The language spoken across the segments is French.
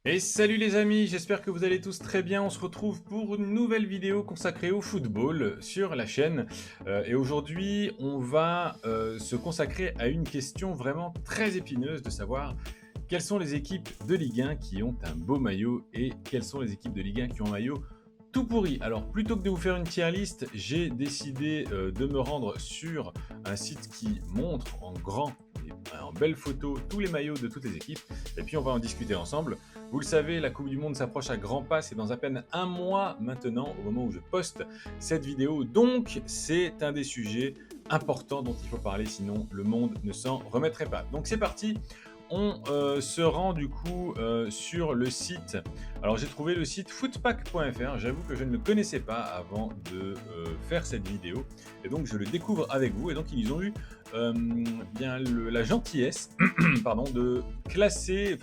Et salut les amis, j'espère que vous allez tous très bien. On se retrouve pour une nouvelle vidéo consacrée au football sur la chaîne. Et aujourd'hui, on va se consacrer à une question vraiment très épineuse de savoir quelles sont les équipes de Ligue 1 qui ont un beau maillot et quelles sont les équipes de Ligue 1 qui ont un maillot tout pourri. Alors plutôt que de vous faire une tier list, j'ai décidé de me rendre sur un site qui montre en grand et en belle photo tous les maillots de toutes les équipes. Et puis on va en discuter ensemble. Vous le savez, la Coupe du Monde s'approche à grands pas, c'est dans à peine un mois maintenant, au moment où je poste cette vidéo. Donc, c'est un des sujets importants dont il faut parler, sinon le monde ne s'en remettrait pas. Donc c'est parti, on se rend du coup sur le site. Alors j'ai trouvé le site footpack.fr, j'avoue que je ne le connaissais pas avant de faire cette vidéo, et donc je le découvre avec vous, et donc ils ont eu bien la gentillesse pardon, de classer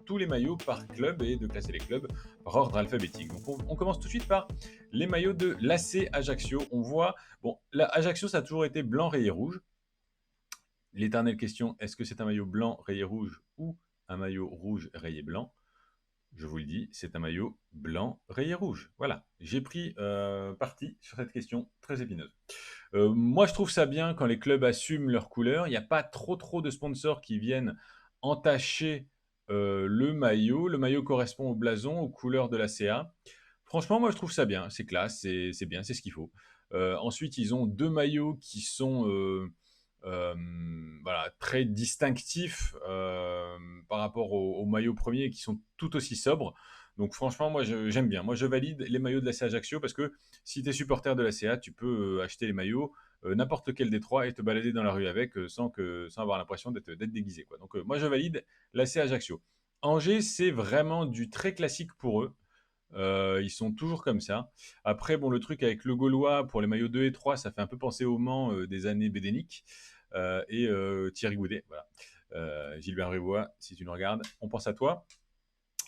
tous les maillots par club et de classer les clubs par ordre alphabétique. Donc on commence tout de suite par les maillots de l'AC Ajaccio. On voit, bon, Ajaccio ça a toujours été blanc rayé rouge. L'éternelle question, est-ce que c'est un maillot blanc rayé rouge ou un maillot rouge rayé blanc? Je vous le dis, c'est un maillot blanc rayé rouge. Voilà, j'ai pris parti sur cette question très épineuse. Moi, je trouve ça bien quand les clubs assument leurs couleurs. Il n'y a pas trop de sponsors qui viennent entacher le maillot. Le maillot correspond au blason, aux couleurs de la CA. Franchement, moi, je trouve ça bien. C'est classe, c'est bien, c'est ce qu'il faut. Ensuite, ils ont deux maillots qui sont euh, voilà, très distinctifs par rapport au maillot premier, qui sont tout aussi sobres. Donc franchement, moi j'aime bien. Moi je valide les maillots de la CA Ajaccio parce que si tu es supporter de la CA, tu peux acheter les maillots, n'importe lequel des trois, et te balader dans la rue avec sans avoir l'impression d'être déguisé, quoi. Donc moi je valide la CA Ajaccio. Angers, c'est vraiment du très classique pour eux. Ils sont toujours comme ça. Après, bon, le truc avec le Gaulois pour les maillots 2 et 3, ça fait un peu penser au Mans des années Bédénic et Thierry Goudet. Voilà. Gilbert Bribois, si tu nous regardes, on pense à toi.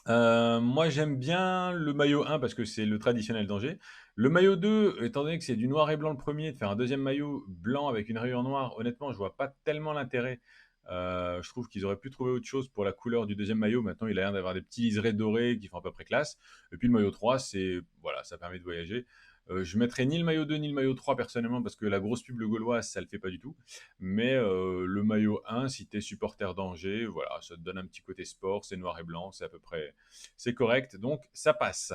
Moi, j'aime bien le maillot 1 parce que c'est le traditionnel d'Angers. Le maillot 2, étant donné que c'est du noir et blanc le premier, de faire un deuxième maillot blanc avec une rayure noire, honnêtement, je vois pas tellement l'intérêt. Je trouve qu'ils auraient pu trouver autre chose pour la couleur du deuxième maillot. Maintenant, il a l'air d'avoir des petits liserés dorés qui font à peu près classe. Et puis le maillot 3, c'est voilà, ça permet de voyager. Je mettrais ni le maillot 2 ni le maillot 3 personnellement parce que la grosse pub le gauloise, ça le fait pas du tout. Mais le maillot 1, si tu es supporter d'Angers, voilà, ça te donne un petit côté sport, c'est noir et blanc, c'est à peu près, c'est correct, donc ça passe.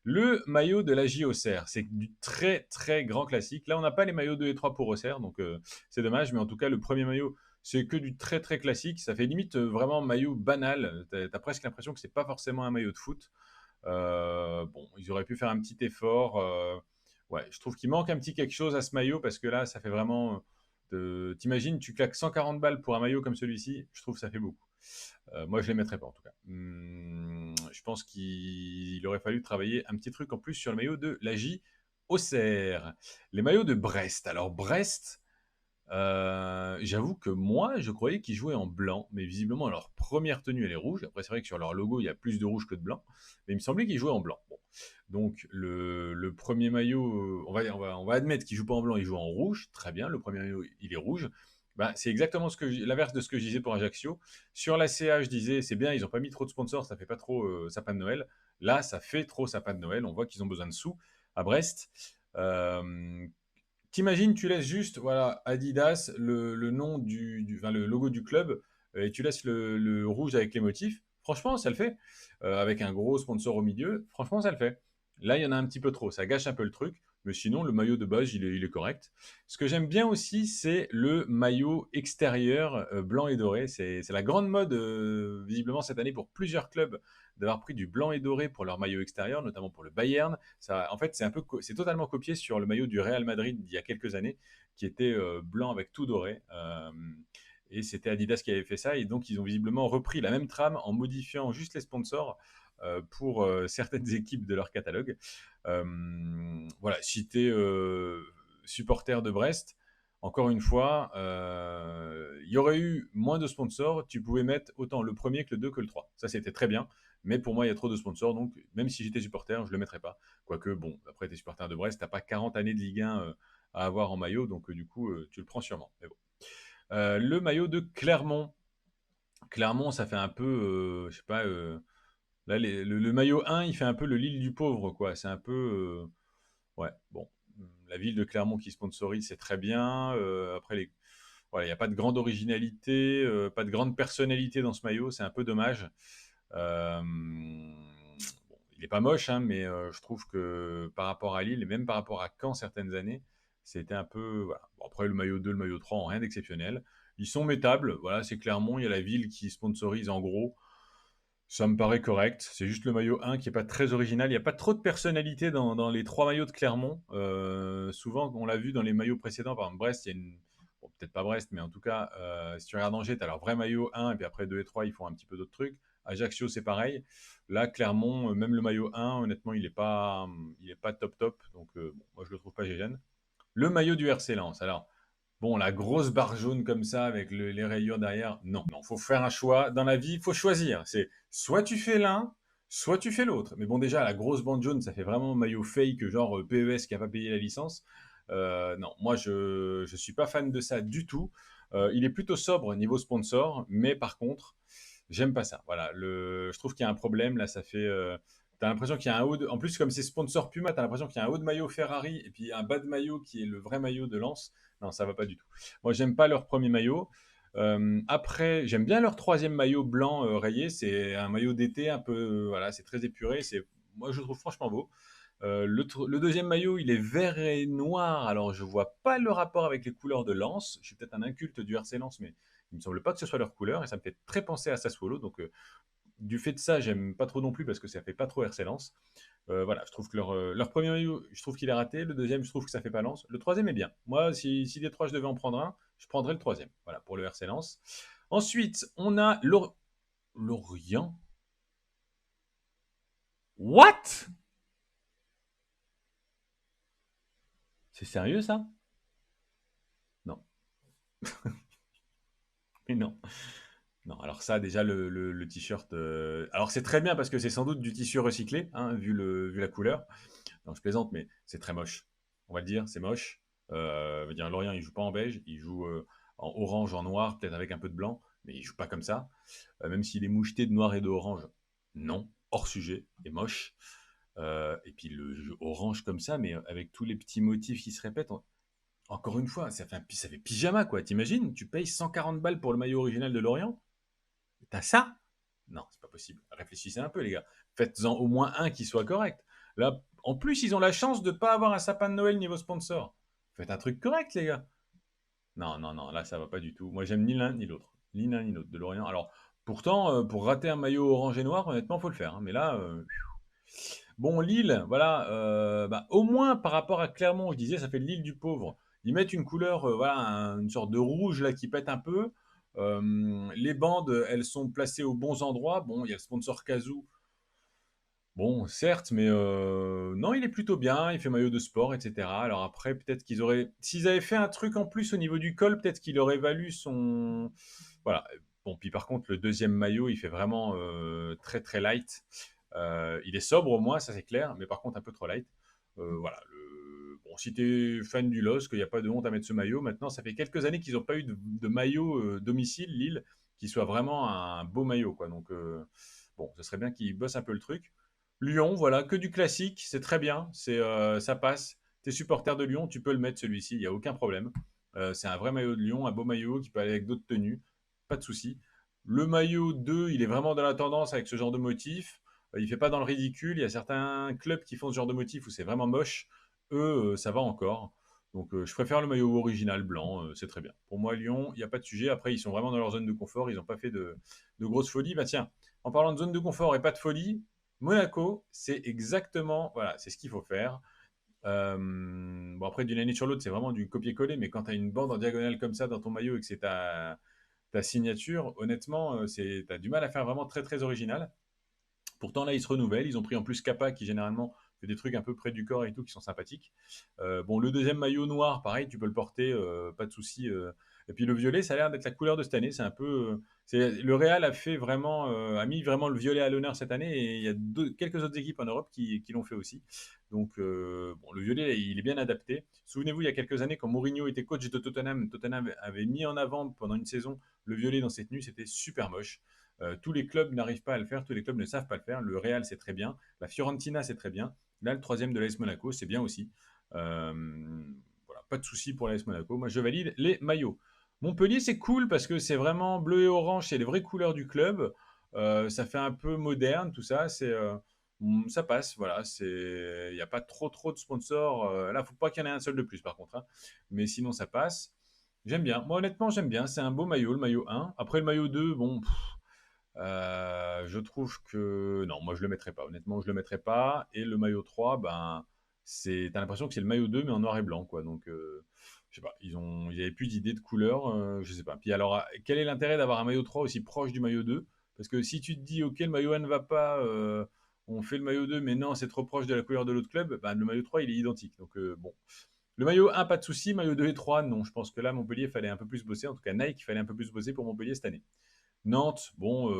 Le maillot de la J Auxerre, c'est du très grand classique. Là, on n'a pas les maillots 2 et 3 pour Auxerre, donc c'est dommage, mais en tout cas, le premier maillot, c'est que du très classique. Ça fait limite vraiment maillot banal. T'as presque l'impression que c'est pas forcément un maillot de foot. Bon, ils auraient pu faire un petit effort. Ouais, je trouve qu'il manque un petit quelque chose à ce maillot parce que là, ça fait vraiment. T'imagines, tu claques 140 balles pour un maillot comme celui-ci, je trouve que ça fait beaucoup. Moi, je les mettrais pas en tout cas. Je pense qu'il aurait fallu travailler un petit truc en plus sur le maillot de la J Auxerre. Les maillots de Brest. Alors Brest, j'avoue que moi, je croyais qu'ils jouaient en blanc, mais visiblement leur première tenue elle est rouge. Après, c'est vrai que sur leur logo, il y a plus de rouge que de blanc, mais il me semblait qu'ils jouaient en blanc. Bon. Donc le premier maillot, on va admettre qu'il joue pas en blanc, il joue en rouge. Très bien, le premier maillot il est rouge. Ben, c'est exactement l'inverse de ce que je disais pour Ajaccio. Sur la CA, je disais c'est bien, ils n'ont pas mis trop de sponsors, ça fait pas trop sapin de Noël. Là, ça fait trop sapin de Noël. On voit qu'ils ont besoin de sous à Brest. Euh, T'imagines, tu laisses juste voilà, Adidas, le nom enfin, le logo du club, et tu laisses le rouge avec les motifs. Franchement, ça le fait. Avec un gros sponsor au milieu, franchement, ça le fait. Là, il y en a un petit peu trop. Ça gâche un peu le truc. Mais sinon, le maillot de base, il est correct. Ce que j'aime bien aussi, c'est le maillot extérieur blanc et doré. C'est la grande mode, visiblement, cette année pour plusieurs clubs d'avoir pris du blanc et doré pour leur maillot extérieur, notamment pour le Bayern. Ça, en fait, c'est totalement copié sur le maillot du Real Madrid d'il y a quelques années, qui était blanc avec tout doré. Et c'était Adidas qui avait fait ça. Et donc, ils ont visiblement repris la même trame en modifiant juste les sponsors pour certaines équipes de leur catalogue. Voilà, si tu es supporter de Brest, encore une fois, il y aurait eu moins de sponsors, tu pouvais mettre autant le premier que le 2 que le 3. Ça, c'était très bien. Mais pour moi, il y a trop de sponsors, donc même si j'étais supporter, je ne le mettrais pas. Quoique, bon, après, tu es supporter de Brest, tu n'as pas 40 années de Ligue 1 à avoir en maillot, donc du coup, tu le prends sûrement. Mais bon. Le maillot de Clermont. Clermont, ça fait un peu, je sais pas, Là, le maillot 1, il fait un peu le Lille du pauvre, quoi. C'est un peu... ouais, bon. La ville de Clermont qui sponsorise, c'est très bien. Après, voilà, il n'y a pas de grande originalité, pas de grande personnalité dans ce maillot. C'est un peu dommage. Bon, il n'est pas moche, hein, mais je trouve que par rapport à Lille, et même par rapport à Caen certaines années, c'était un peu... Voilà. Bon, après, le maillot 2, le maillot 3 ont rien d'exceptionnel. Ils sont métables. Voilà, c'est Clermont. Il y a la ville qui sponsorise en gros. Ça me paraît correct. C'est juste le maillot 1 qui est pas très original. Il n'y a pas trop de personnalité dans les trois maillots de Clermont. Souvent, on l'a vu dans les maillots précédents. Par exemple, Brest, il y a une... Bon, peut-être pas Brest, mais en tout cas, si tu regardes Angers, tu as leur vrai maillot 1, et puis après 2 et 3, ils font un petit peu d'autres trucs. Ajaccio, c'est pareil. Là, Clermont, même le maillot 1, honnêtement, il est pas top top. Donc, bon, moi, je le trouve pas gégène. Le maillot du RC Lens. Alors, bon, la grosse barre jaune comme ça, avec les rayures derrière, non. Non, faut faire un choix. Dans la vie, il faut choisir. C'est soit tu fais l'un, soit tu fais l'autre. Mais bon, déjà, la grosse bande jaune, ça fait vraiment maillot fake, genre PES qui a pas payé la licence. Non, moi, je suis pas fan de ça du tout. Il est plutôt sobre niveau sponsor, mais par contre, j'aime pas ça. Voilà, je trouve qu'il y a un problème. Là, ça fait... T'as l'impression qu'il y a un haut de... En plus, comme c'est sponsor Puma, t'as l'impression qu'il y a un haut de maillot Ferrari et puis un bas de maillot qui est le vrai maillot de Lens. Non, ça va pas du tout. Moi, j'aime pas leur premier maillot. Après, j'aime bien leur troisième maillot blanc rayé. C'est un maillot d'été un peu, voilà, c'est très épuré. Moi, je le trouve franchement beau. Le deuxième maillot, il est vert et noir. Alors, je vois pas le rapport avec les couleurs de Lens. Je suis peut-être un inculte du RC Lens, mais il me semble pas que ce soit leur couleur et ça me fait très penser à Sassuolo. Donc, du fait de ça, j'aime pas trop non plus parce que ça fait pas trop RC Lens. Voilà, je trouve que leur premier maillot, je trouve qu'il est raté. Le deuxième, je trouve que ça fait pas Lens. Le troisième est bien. Moi, si des trois, je devais en prendre un, je prendrais le troisième. Voilà, pour le RC Lens. Ensuite, on a Lorient. What? C'est sérieux ça? Non. Mais non. Non, alors ça, déjà, le t-shirt... Alors, c'est très bien parce que c'est sans doute du tissu recyclé, hein, vu la couleur. Non, je plaisante, mais c'est très moche. On va le dire, c'est moche. On va dire, Lorient, il joue pas en beige, il joue en orange, en noir, peut-être avec un peu de blanc, mais il joue pas comme ça. Même s'il est moucheté de noir et d'orange, non, hors sujet, et moche. Et puis le jeu orange comme ça, mais avec tous les petits motifs qui se répètent. Encore une fois, ça fait pyjama, quoi. T'imagines, tu payes 140 balles pour le maillot original de Lorient. T'as ça? Non, c'est pas possible. Réfléchissez un peu, les gars. Faites-en au moins un qui soit correct. Là, en plus, ils ont la chance de ne pas avoir un sapin de Noël niveau sponsor. Faites un truc correct, les gars. Non, non, non, là, ça va pas du tout. Moi, j'aime ni l'un ni l'autre. Ni l'un ni l'autre de Lorient. Alors, pourtant, pour rater un maillot orange et noir, honnêtement, faut le faire, hein. Mais là, bon, Lille, voilà. Bah, au moins, par rapport à Clermont, je disais, ça fait Lille du pauvre. Ils mettent une couleur, voilà, une sorte de rouge là qui pète un peu. Les bandes, elles sont placées aux bons endroits. Bon, il y a le sponsor Kazoo. Bon, certes, mais non, il est plutôt bien. Il fait maillot de sport, etc. Alors après, peut-être qu'ils auraient, s'ils avaient fait un truc en plus au niveau du col, peut-être qu'il aurait valu son, voilà. Bon, puis par contre, le deuxième maillot, il fait vraiment très très light. Il est sobre au moins, ça c'est clair, mais par contre un peu trop light. Voilà. Bon, si t'es fan du LOSC, il n'y a pas de honte à mettre ce maillot. Maintenant, ça fait quelques années qu'ils n'ont pas eu de maillot domicile, Lille, qui soit vraiment un beau maillot, quoi. Donc, bon, ce serait bien qu'ils bossent un peu le truc. Lyon, voilà, que du classique, c'est très bien, ça passe. T'es supporter de Lyon, tu peux le mettre celui-ci, il n'y a aucun problème. C'est un vrai maillot de Lyon, un beau maillot qui peut aller avec d'autres tenues, pas de souci. Le maillot 2, il est vraiment dans la tendance avec ce genre de motif. Il fait pas dans le ridicule. Il y a certains clubs qui font ce genre de motif où c'est vraiment moche. Eux, ça va encore. Donc, je préfère le maillot original blanc, c'est très bien. Pour moi, Lyon, il n'y a pas de sujet. Après, ils sont vraiment dans leur zone de confort. Ils n'ont pas fait de grosses folies. Bah tiens, en parlant de zone de confort et pas de folie, Monaco, c'est exactement, voilà, c'est ce qu'il faut faire. Bon, après, d'une année sur l'autre, c'est vraiment du copier-coller, mais quand tu as une bande en diagonale comme ça dans ton maillot et que c'est ta signature, honnêtement, tu as du mal à faire vraiment très très original. Pourtant, là, ils se renouvellent. Ils ont pris en plus Kappa, qui généralement fait des trucs un peu près du corps et tout, qui sont sympathiques. Bon, le deuxième maillot noir, pareil, tu peux le porter, pas de souci. Et puis le violet, ça a l'air d'être la couleur de cette année. C'est un peu. Le Real a mis vraiment le violet à l'honneur cette année, et il y a quelques autres équipes en Europe qui l'ont fait aussi. Donc, bon, le violet, il est bien adapté. Souvenez-vous, il y a quelques années, quand Mourinho était coach de Tottenham, Tottenham avait mis en avant pendant une saison le violet dans ses tenues. C'était super moche. Tous les clubs n'arrivent pas à le faire, tous les clubs ne savent pas le faire. Le Real, c'est très bien. La Fiorentina, c'est très bien. Là, le troisième de l'AS Monaco, c'est bien aussi. Euh, voilà, pas de souci pour l'AS Monaco. Moi, je valide les maillots. Montpellier, c'est cool parce que c'est vraiment bleu et orange, c'est les vraies couleurs du club. Ça fait un peu moderne, tout ça. Ça passe, voilà. Il n'y a pas trop de sponsors. Là, il ne faut pas qu'il y en ait un seul de plus, par contre, hein. Mais sinon, ça passe. J'aime bien. Moi, honnêtement, j'aime bien. C'est un beau maillot, le maillot 1. Après, le maillot 2, bon, je trouve que non, moi je le mettrais pas. Honnêtement, je le mettrais pas. Et le maillot 3, ben, t'as l'impression que c'est le maillot 2 mais en noir et blanc, quoi. Donc, je sais pas, ils avaient plus d'idées de couleur, je sais pas. Puis alors, quel est l'intérêt d'avoir un maillot 3 aussi proche du maillot 2? Parce que si tu te dis, ok, le maillot 1 ne va pas, on fait le maillot 2, mais non, c'est trop proche de la couleur de l'autre club, ben, le maillot 3, il est identique. Donc, bon. Le maillot 1, pas de souci. Maillot 2 et 3, non. Je pense que là, Montpellier, fallait un peu plus bosser. En tout cas, Nike, il fallait un peu plus bosser pour Montpellier cette année. Nantes, bon,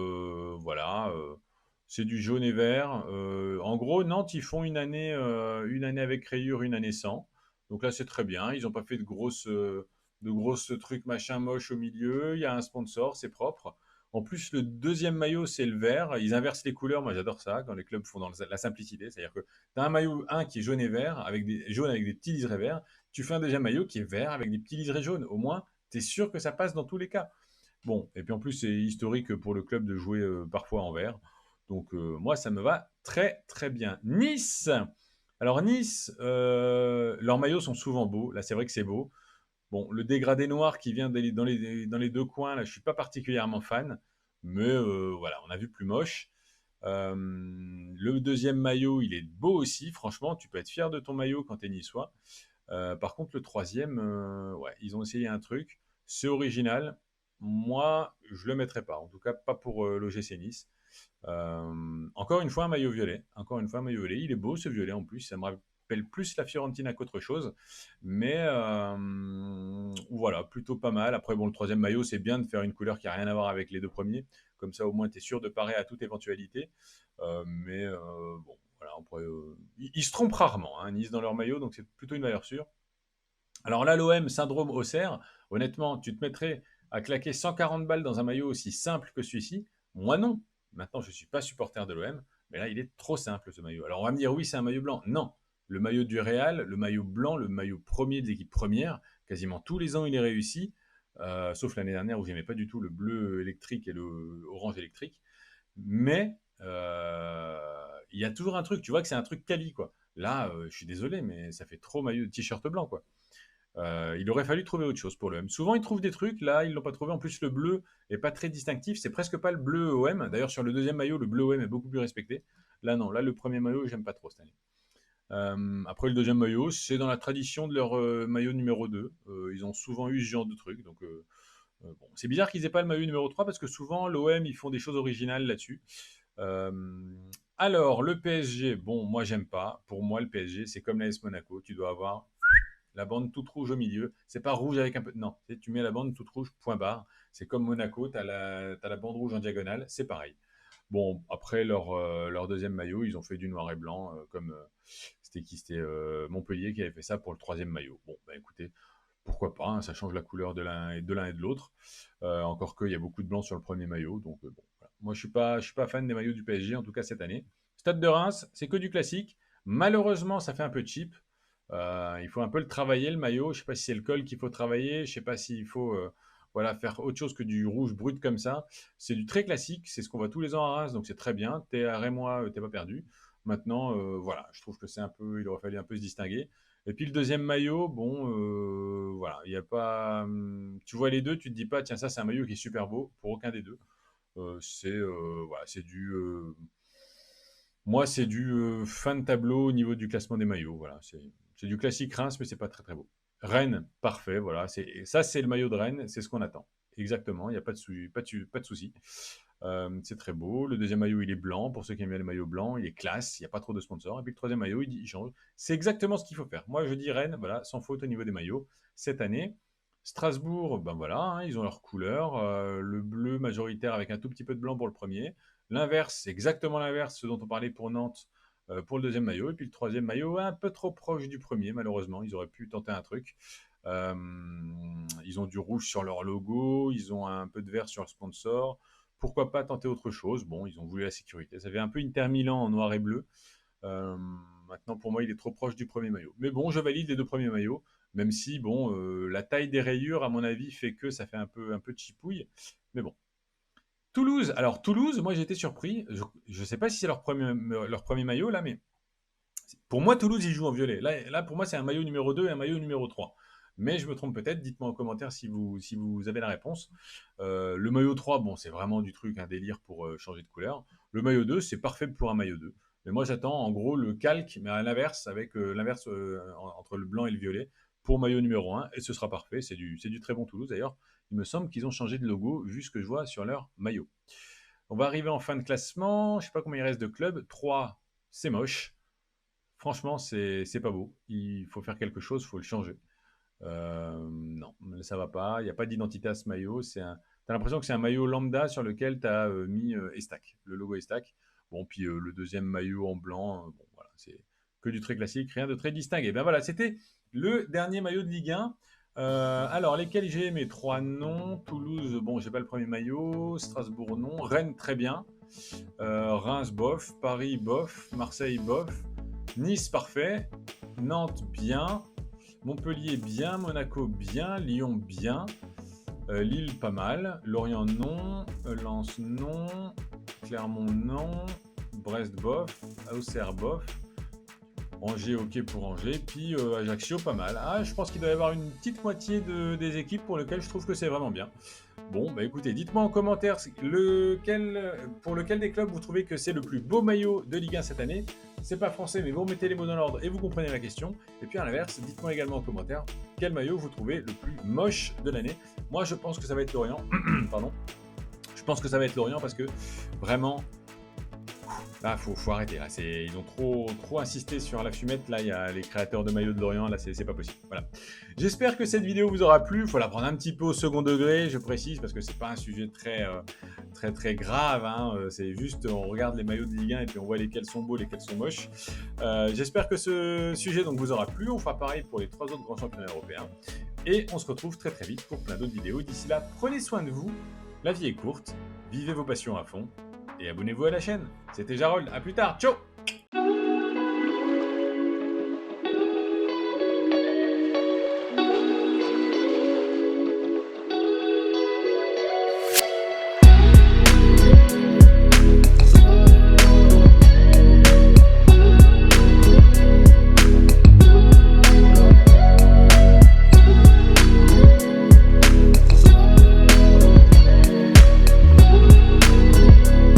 voilà, c'est du jaune et vert. En gros, Nantes, ils font une année avec rayures, une année sans. Donc là, c'est très bien. Ils n'ont pas fait de grosses trucs machin moche au milieu. Il y a un sponsor, c'est propre. En plus, le deuxième maillot, c'est le vert. Ils inversent les couleurs. Moi, j'adore ça quand les clubs font dans la simplicité. C'est-à-dire que tu as un maillot 1 qui est jaune et vert, jaune avec des petits liserés verts. Tu fais un deuxième maillot qui est vert avec des petits liserés jaunes. Au moins, tu es sûr que ça passe dans tous les cas. Bon, et puis en plus, c'est historique pour le club de jouer parfois en vert. Donc moi, ça me va très très bien. Nice. Alors Nice, leurs maillots sont souvent beaux. Là, c'est vrai que c'est beau. Bon, le dégradé noir qui vient dans les deux coins, là, je suis pas particulièrement fan. Mais voilà, on a vu plus moche. Le deuxième maillot, il est beau aussi. Franchement, tu peux être fier de ton maillot quand tu es niçois. Par contre, le troisième, ouais, ils ont essayé un truc. C'est original. Moi, je le mettrais pas. En tout cas, pas pour l'OGC Nice. Encore une fois, un maillot violet. Encore une fois, un maillot violet. Il est beau ce violet en plus. Ça me rappelle plus la Fiorentina qu'autre chose. Mais voilà, plutôt pas mal. Après, bon, le troisième maillot, c'est bien de faire une couleur qui n'a rien à voir avec les deux premiers. Comme ça, au moins, tu es sûr de parer à toute éventualité. Mais bon, voilà, ils se trompent rarement, hein, Nice dans leur maillot, donc c'est plutôt une valeur sûre. Alors là, l'OM, syndrome Auxerre, honnêtement, tu te mettrais à claquer 140 balles dans un maillot aussi simple que celui-ci? Moi non. Maintenant, je ne suis pas supporter de l'OM, mais là, il est trop simple ce maillot. Alors on va me dire, oui, c'est un maillot blanc. Non. Le maillot du Real, le maillot blanc, le maillot premier de l'équipe première, quasiment tous les ans, il est réussi, sauf l'année dernière où j'aimais pas du tout le bleu électrique et le orange électrique. Mais il y a toujours un truc, tu vois que c'est un truc quali, quoi. Là, je suis désolé, mais ça fait trop maillot de t-shirt blanc, quoi. Il aurait fallu trouver autre chose pour l'OM. Souvent, ils trouvent des trucs, là, ils ne l'ont pas trouvé. En plus, le bleu est pas très distinctif. C'est presque pas le bleu OM. D'ailleurs, sur le deuxième maillot, le bleu OM est beaucoup plus respecté. Là, non. Là, le premier maillot, j'aime pas trop cette année. Après, le deuxième maillot, c'est dans la tradition de leur maillot numéro 2. Ils ont souvent eu ce genre de truc. Donc, bon. C'est bizarre qu'ils aient pas le maillot numéro 3 parce que souvent, l'OM, ils font des choses originales là-dessus. Euh, alors, le PSG, bon, moi, j'aime pas. Pour moi, le PSG, c'est comme l'AS Monaco. Tu dois avoir la bande toute rouge au milieu. C'est pas rouge avec un peu. Non, tu mets la bande toute rouge, point barre. C'est comme Monaco, tu as, la bande rouge en diagonale, c'est pareil. Bon, après leur deuxième maillot, ils ont fait du noir et blanc, comme c'était qui? C'était Montpellier qui avait fait ça pour le troisième maillot. Bon, bah écoutez, pourquoi pas, hein, ça change la couleur de l'un et de l'autre. Encore qu'il y a beaucoup de blanc sur le premier maillot, donc bon, voilà. Moi je suis pas fan des maillots du PSG, en tout cas cette année. Stade de Reims, c'est que du classique. Malheureusement, ça fait un peu cheap. Il faut un peu le travailler, le maillot. Je sais pas si c'est le col qu'il faut travailler. Je sais pas s'il faut voilà, faire autre chose que du rouge brut comme ça. C'est du très classique. C'est ce qu'on voit tous les ans à Reims, donc c'est très bien. T'es à Rémois, t'es pas perdu. Maintenant, voilà, je trouve que c'est un peu, il aurait fallu un peu se distinguer. Et puis le deuxième maillot, bon, voilà, il y a pas, tu vois les deux, tu te dis pas, tiens, ça c'est un maillot qui est super beau pour aucun des deux. Voilà, c'est du, moi c'est du fin de tableau au niveau du classement des maillots. Voilà, c'est du classique Reims, mais c'est pas très très beau. Rennes, parfait, voilà, ça c'est le maillot de Rennes, c'est ce qu'on attend. Exactement, il n'y a pas de souci. C'est très beau. Le deuxième maillot, il est blanc. Pour ceux qui aiment bien le maillot blanc, il est classe. Il n'y a pas trop de sponsors. Et puis le troisième maillot, il change. C'est exactement ce qu'il faut faire. Moi, je dis Rennes, voilà, sans faute au niveau des maillots. Cette année, Strasbourg, ben voilà, hein, ils ont leur couleur. Le bleu majoritaire avec un tout petit peu de blanc pour le premier. L'inverse, c'est exactement l'inverse, ce dont on parlait pour Nantes, pour le deuxième maillot. Et puis le troisième maillot, un peu trop proche du premier, malheureusement. Ils auraient pu tenter un truc. Ils ont du rouge sur leur logo. Ils ont un peu de vert sur le sponsor. pourquoi pas tenter autre chose? Bon, ils ont voulu la sécurité. Ça fait un peu Inter Milan en noir et bleu. Maintenant, pour moi, il est trop proche du premier maillot. Mais bon, je valide les deux premiers maillots, même si, bon, la taille des rayures, à mon avis, fait que ça fait un peu chipouille. Mais bon. Toulouse. Alors, Toulouse, moi, j'ai été surpris. Je ne sais pas si c'est leur premier maillot, là, mais pour moi, Toulouse, ils jouent en violet. Là pour moi, c'est un maillot numéro 2 et un maillot numéro 3. Mais je me trompe peut-être. Dites-moi en commentaire si vous avez la réponse. Le maillot 3, bon, c'est vraiment du truc, un délire pour changer de couleur. Le maillot 2, c'est parfait pour un maillot 2. Mais moi, j'attends en gros le calque, mais à l'inverse, avec l'inverse entre le blanc et le violet, pour maillot numéro 1. Et ce sera parfait. C'est du très bon Toulouse. D'ailleurs, il me semble qu'ils ont changé de logo, vu ce que je vois sur leur maillot. On va arriver en fin de classement. Je ne sais pas combien il reste de clubs. 3, c'est moche. Franchement, c'est pas beau. Il faut faire quelque chose, il faut le changer. Non, ça va pas. Il n'y a pas d'identité à ce maillot. T'as l'impression que c'est un maillot lambda sur lequel tu as mis Estac, le logo Estac. Bon, puis le deuxième maillot en blanc, bon, voilà, c'est que du très classique, rien de très distingué. Ben voilà, c'était le dernier maillot de Ligue 1. Alors, lesquels j'ai aimé? 3 non. Toulouse, bon, j'ai pas le premier maillot. Strasbourg, non. Rennes, très bien. Reims, bof. Paris, bof. Marseille, bof. Nice, parfait. Nantes, bien. Montpellier, bien. Monaco, bien. Lyon, bien. Lille, pas mal. Lorient, non. Lens, non. Clermont, non. Brest, bof. Auxerre, bof. Angers, ok pour Angers. Puis Ajaccio, pas mal. Ah, je pense qu'il doit y avoir une petite moitié des équipes pour lesquelles je trouve que c'est vraiment bien. Bon, bah écoutez, dites-moi en commentaire pour lequel des clubs vous trouvez que c'est le plus beau maillot de Ligue 1 cette année. C'est pas français, mais vous remettez les mots dans l'ordre et vous comprenez la question. Et puis à l'inverse, dites-moi également en commentaire quel maillot vous trouvez le plus moche de l'année. Moi, je pense que ça va être Lorient. Pardon. Je pense que ça va être Lorient parce que vraiment, là, faut arrêter. Là, ils ont trop insisté sur la fumette. Là, il y a les créateurs de maillots de Lorient. Là, c'est pas possible. Voilà. J'espère que cette vidéo vous aura plu. Il faut la prendre un petit peu au second degré, je précise, parce que c'est pas un sujet très grave. Hein. C'est juste, on regarde les maillots de Ligue 1 et puis on voit lesquels sont beaux, lesquels sont moches. J'espère que ce sujet donc vous aura plu. On fera pareil pour les 3 autres grands championnats européens. Et on se retrouve très vite pour plein d'autres vidéos. D'ici là, prenez soin de vous. La vie est courte. Vivez vos passions à fond. Et abonnez-vous à la chaîne. C'était Jarol, à plus tard, ciao!